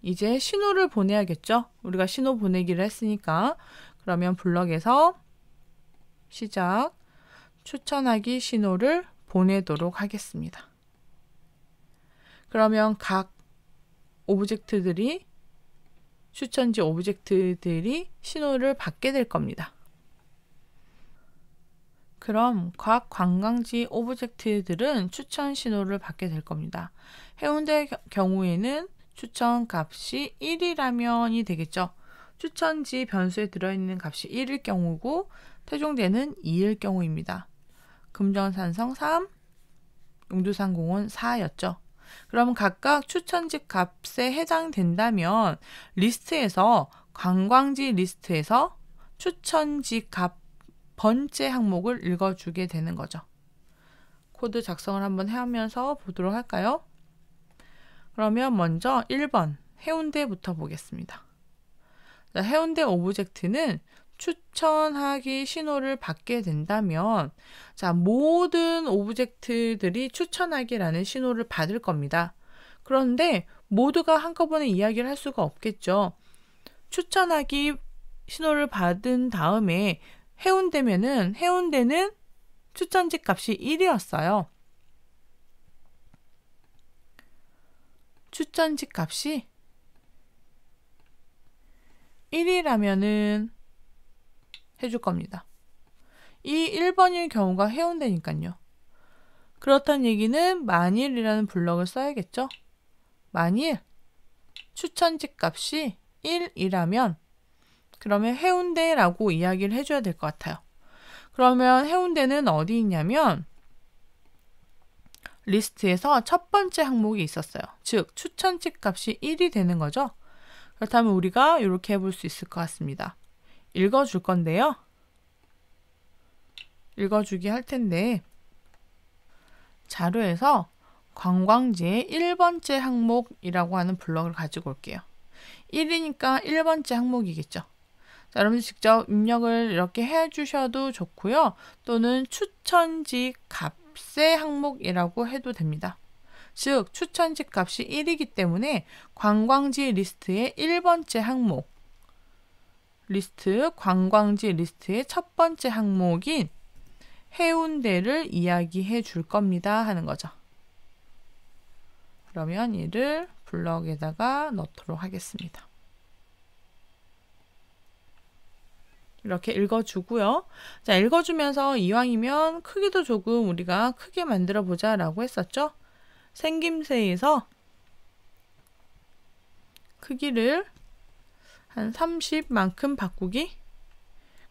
이제 신호를 보내야겠죠? 우리가 신호 보내기를 했으니까. 그러면 블럭에서 시작, 추천하기 신호를 보내도록 하겠습니다. 그러면 각 오브젝트들이, 추천지 오브젝트들이 신호를 받게 될 겁니다. 그럼 각 관광지 오브젝트들은 추천 신호를 받게 될 겁니다. 해운대 경우에는 추천 값이 1이라면이 되겠죠. 추천지 변수에 들어있는 값이 1일 경우고 태종대는 2일 경우입니다. 금정산성 3, 용두산공원 4였죠. 그럼 각각 추천지 값에 해당된다면 리스트에서, 관광지 리스트에서 추천지 값 번째 항목을 읽어주게 되는 거죠. 코드 작성을 한번 하면서 보도록 할까요? 그러면 먼저 1번 해운대부터 보겠습니다. 자, 해운대 오브젝트는 추천하기 신호를 받게 된다면, 자, 모든 오브젝트들이 추천하기라는 신호를 받을 겁니다. 그런데 모두가 한꺼번에 이야기를 할 수가 없겠죠. 추천하기 신호를 받은 다음에 해운대는 추천지 값이 1이었어요. 추천지 값이 1이라면은 해줄 겁니다. 이 1번일 경우가 해운대니까요. 그렇다는 얘기는 만일이라는 블럭을 써야겠죠. 만일 추천지 값이 1이라면 그러면 해운대라고 이야기를 해줘야 될 것 같아요. 그러면 해운대는 어디 있냐면 리스트에서 첫 번째 항목이 있었어요. 즉 추천지 값이 1이 되는 거죠. 그렇다면 우리가 이렇게 해볼 수 있을 것 같습니다. 읽어줄 건데요. 읽어주기 할 텐데, 자료에서 관광지의 1번째 항목이라고 하는 블럭을 가지고 올게요. 1이니까 1번째 항목이겠죠. 자, 여러분들 직접 입력을 이렇게 해주셔도 좋고요. 또는 추천지 값의 항목이라고 해도 됩니다. 즉 추천지 값이 1이기 때문에 관광지 리스트의 1번째 항목, 관광지 리스트의 첫 번째 항목인 해운대를 이야기해 줄 겁니다 하는 거죠. 그러면 이를 블럭에다가 넣도록 하겠습니다. 이렇게 읽어주고요. 자, 읽어주면서 이왕이면 크기도 조금 우리가 크게 만들어 보자 라고 했었죠. 생김새에서 크기를 한 30만큼 바꾸기,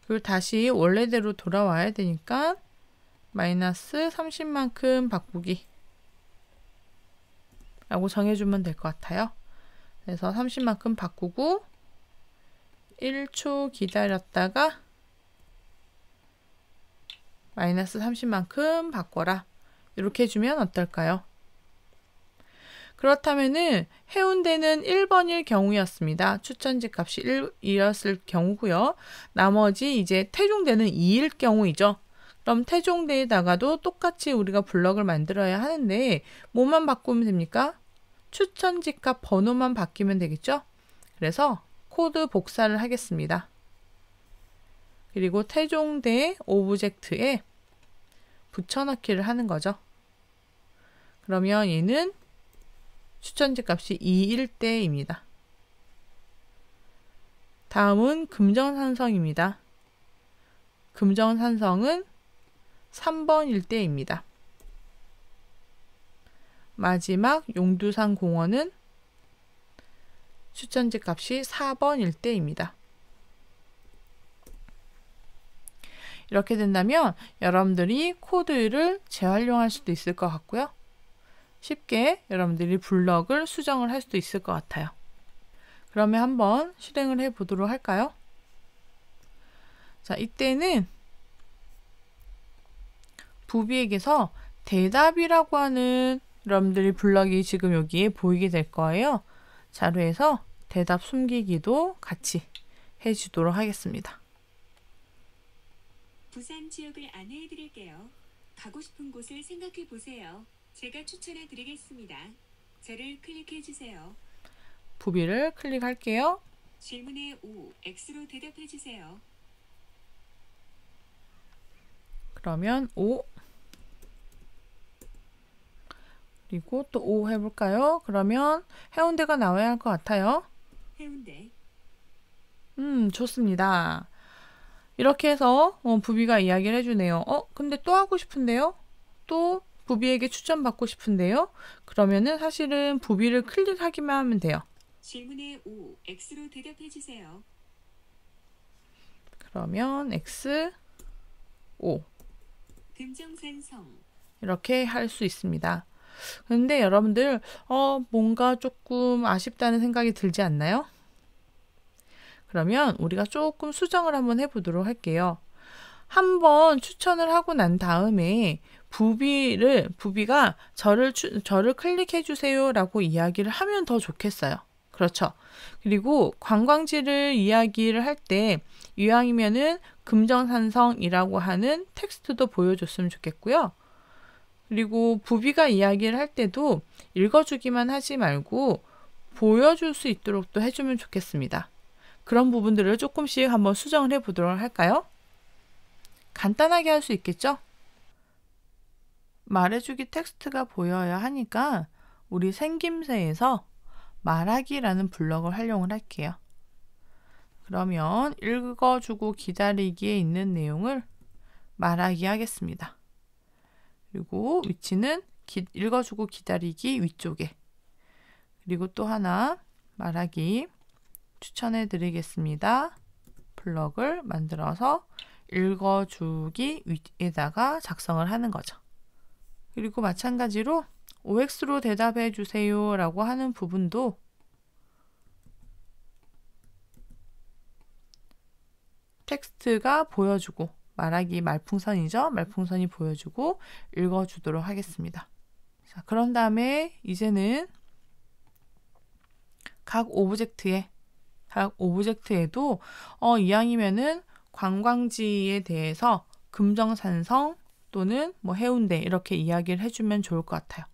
그리고 다시 원래대로 돌아와야 되니까 마이너스 30만큼 바꾸기 라고 정해주면 될 것 같아요. 그래서 30만큼 바꾸고 1초 기다렸다가 마이너스 30만큼 바꿔라, 이렇게 해주면 어떨까요? 그렇다면은 해운대는 1번일 경우였습니다. 추천지 값이 1이었을 경우고요. 나머지 이제 태종대는 2일 경우이죠. 그럼 태종대에다가도 똑같이 우리가 블럭을 만들어야 하는데 뭐만 바꾸면 됩니까? 추천지 값 번호만 바뀌면 되겠죠? 그래서 코드 복사를 하겠습니다. 그리고 태종대 오브젝트에 붙여넣기를 하는 거죠. 그러면 얘는 추천지 값이 2일 때입니다. 다음은 금정산성입니다. 금정산성은 3번일 때입니다. 마지막 용두산공원은 추천지 값이 4번일 때입니다. 이렇게 된다면 여러분들이 코드를 재활용할 수도 있을 것 같고요. 쉽게 여러분들이 블럭을 수정을 할 수도 있을 것 같아요. 그러면 한번 실행을 해 보도록 할까요? 자, 이때는 부비에게서 대답이라고 하는 여러분들이 블럭이 지금 여기에 보이게 될 거예요. 자료에서 대답 숨기기도 같이 해주도록 하겠습니다. 부산 지역을 안내해 드릴게요. 가고 싶은 곳을 생각해 보세요. 제가 추천해 드리겠습니다. 저를 클릭해 주세요. 부비를 클릭할게요. 질문에 O, X로 대답해 주세요. 그러면 O 그리고 또 O 해볼까요? 그러면 해운대가 나와야 할 것 같아요. 해운대. 좋습니다. 이렇게 해서 부비가 이야기를 해주네요. 근데 또 하고 싶은데요? 또 부비에게 추천받고 싶은데요? 그러면은 사실은 부비를 클릭하기만 하면 돼요. 질문에 O, X로 대답해 주세요. 그러면 X, O 금정산성. 이렇게 할 수 있습니다. 근데 여러분들 뭔가 조금 아쉽다는 생각이 들지 않나요? 그러면 우리가 조금 수정을 한번 해보도록 할게요. 한번 추천을 하고 난 다음에 부비가 저를 클릭해 주세요 라고 이야기를 하면 더 좋겠어요. 그렇죠. 그리고 관광지를 이야기를 할 때 이왕이면은 금정산성이라고 하는 텍스트도 보여줬으면 좋겠고요. 그리고 부비가 이야기를 할 때도 읽어주기만 하지 말고 보여줄 수 있도록 또 해주면 좋겠습니다. 그런 부분들을 조금씩 한번 수정을 해보도록 할까요? 간단하게 할 수 있겠죠? 말해주기 텍스트가 보여야 하니까 우리 생김새에서 말하기라는 블럭을 활용을 할게요. 그러면 읽어주고 기다리기에 있는 내용을 말하기 하겠습니다. 그리고 위치는 읽어주고 기다리기 위쪽에. 그리고 또 하나 말하기 추천해 드리겠습니다. 블럭을 만들어서 읽어주기 위에다가 작성을 하는 거죠. 그리고 마찬가지로 OX로 대답해 주세요 라고 하는 부분도 텍스트가 보여주고 말하기 말풍선이죠. 말풍선이 보여주고 읽어주도록 하겠습니다. 자, 그런 다음에 이제는 각 오브젝트에도 이왕이면은 관광지에 대해서 금정산성 또는 뭐 해운대 이렇게 이야기를 해주면 좋을 것 같아요.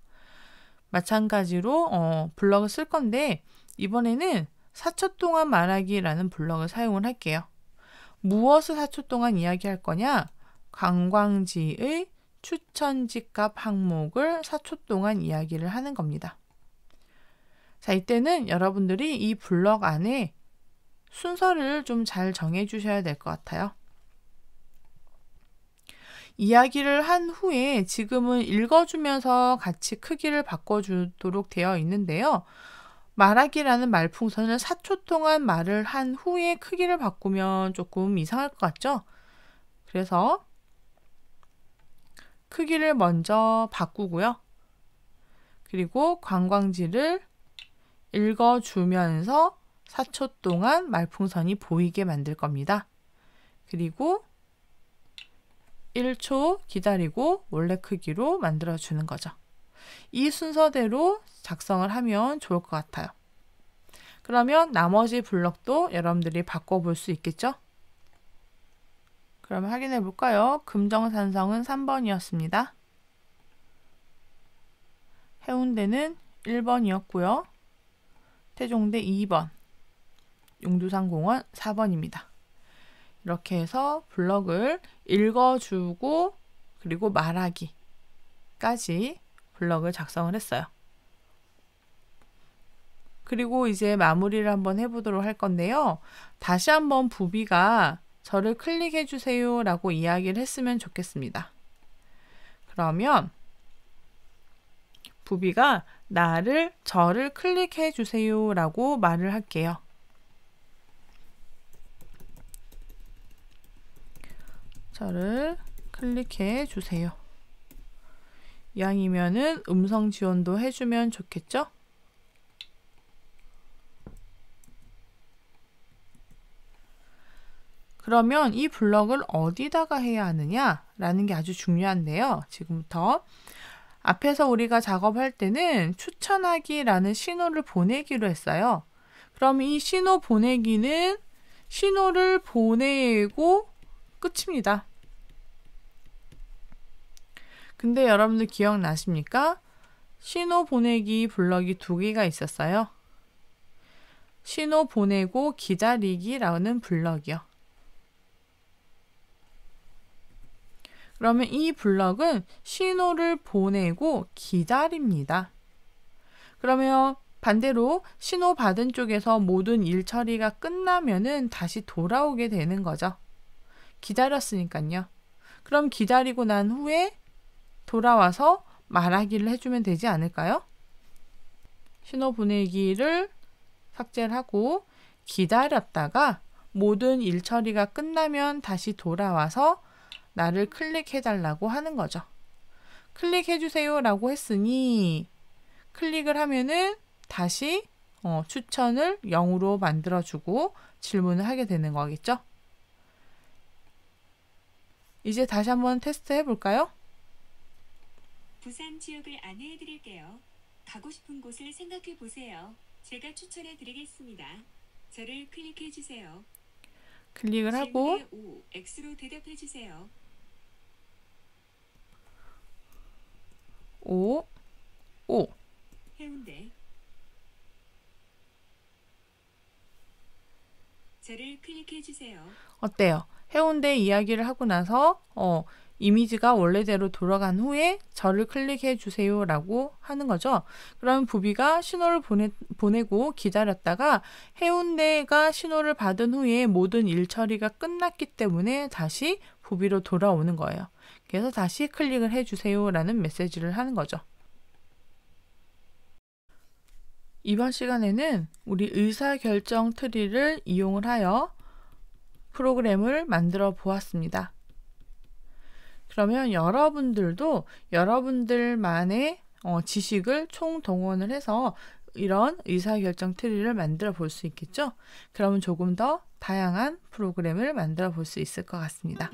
마찬가지로 블럭을 쓸 건데 이번에는 4초 동안 말하기라는 블럭을 사용을 할게요. 무엇을 4초 동안 이야기할 거냐? 관광지의 추천지 값 항목을 4초 동안 이야기를 하는 겁니다. 자, 이때는 여러분들이 이 블럭 안에 순서를 좀 잘 정해 주셔야 될 것 같아요. 이야기를 한 후에 지금은 읽어주면서 같이 크기를 바꿔주도록 되어 있는데요. 말하기라는 말풍선을 4초 동안 말을 한 후에 크기를 바꾸면 조금 이상할 것 같죠? 그래서 크기를 먼저 바꾸고요. 그리고 관광지를 읽어주면서 4초 동안 말풍선이 보이게 만들 겁니다. 그리고 1초 기다리고 원래 크기로 만들어주는 거죠. 이 순서대로 작성을 하면 좋을 것 같아요. 그러면 나머지 블럭도 여러분들이 바꿔볼 수 있겠죠? 그럼 확인해 볼까요? 금정산성은 3번이었습니다. 해운대는 1번이었고요. 태종대 2번, 용두산공원 4번입니다. 이렇게 해서 블럭을 읽어주고 그리고 말하기까지 블럭을 작성을 했어요. 그리고 이제 마무리를 한번 해보도록 할 건데요. 다시 한번 부비가 저를 클릭해 주세요 라고 이야기를 했으면 좋겠습니다. 그러면 부비가 저를 클릭해 주세요 라고 말을 할게요. 저를 클릭해 주세요. 이왕이면은 음성 지원도 해주면 좋겠죠? 그러면 이 블럭을 어디다가 해야 하느냐라는 게 아주 중요한데요. 지금부터 앞에서 우리가 작업할 때는 추천하기라는 신호를 보내기로 했어요. 그럼 이 신호 보내기는 신호를 보내고 끝입니다. 근데 여러분들 기억나십니까? 신호 보내기 블럭이 2개가 있었어요. 신호 보내고 기다리기라는 블럭이요. 그러면 이 블럭은 신호를 보내고 기다립니다. 그러면 반대로 신호 받은 쪽에서 모든 일 처리가 끝나면은 다시 돌아오게 되는 거죠. 기다렸으니까요. 그럼 기다리고 난 후에 돌아와서 말하기를 해주면 되지 않을까요? 신호 보내기를 삭제를 하고 기다렸다가 모든 일 처리가 끝나면 다시 돌아와서 나를 클릭해달라고 하는 거죠. 클릭해주세요 라고 했으니 클릭을 하면은 다시 추천을 0으로 만들어주고 질문을 하게 되는 거겠죠. 이제 다시 한번 테스트 해볼까요? 부산 지역을 안내해 드릴게요. 가고 싶은 곳을 생각해 보세요. 제가 추천해 드리겠습니다. 저를 클릭해 주세요. 클릭을 하고 질문에 O, X로 대답해 주세요. 5, 해운대. 저를 클릭해 주세요. 어때요? 해운대 이야기를 하고 나서 이미지가 원래대로 돌아간 후에 저를 클릭해 주세요 라고 하는 거죠. 그럼 부비가 신호를 보내고 기다렸다가 해운대가 신호를 받은 후에 모든 일 처리가 끝났기 때문에 다시 부비로 돌아오는 거예요. 그래서 다시 클릭을 해 주세요 라는 메시지를 하는 거죠. 이번 시간에는 우리 의사결정 트리를 이용을 하여 프로그램을 만들어 보았습니다. 그러면 여러분들도 여러분들만의 지식을 총동원을 해서 이런 의사결정 트리를 만들어 볼 수 있겠죠? 그러면 조금 더 다양한 프로그램을 만들어 볼 수 있을 것 같습니다.